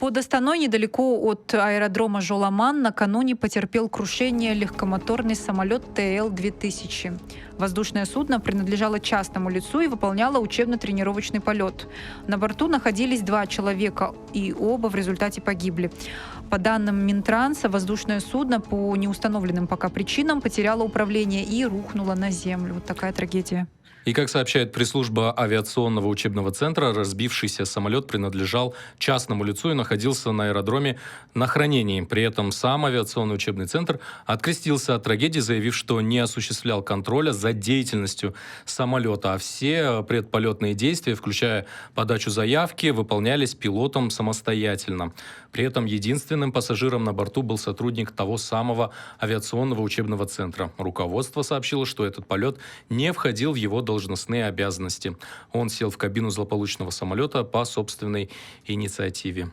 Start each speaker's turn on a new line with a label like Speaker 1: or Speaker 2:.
Speaker 1: Под Астаной, недалеко от аэродрома Жоламан, накануне потерпел крушение легкомоторный самолет ТЛ-2000. Воздушное судно принадлежало частному лицу и выполняло учебно-тренировочный полет. На борту находились 2 человека, и оба в результате погибли. По данным Минтранса, воздушное судно по неустановленным пока причинам потеряло управление и рухнуло на землю. Вот такая трагедия.
Speaker 2: И, как сообщает пресс-служба авиационного учебного центра, разбившийся самолет принадлежал частному лицу и находился на аэродроме на хранении. При этом сам авиационный учебный центр открестился от трагедии, заявив, что не осуществлял контроля за деятельностью самолета, а все предполетные действия, включая подачу заявки, выполнялись пилотом самостоятельно. При этом единственным пассажиром на борту был сотрудник того самого авиационного учебного центра. Руководство сообщило, что этот полет не входил в его должностные обязанности. Он сел в кабину злополучного самолета по собственной инициативе.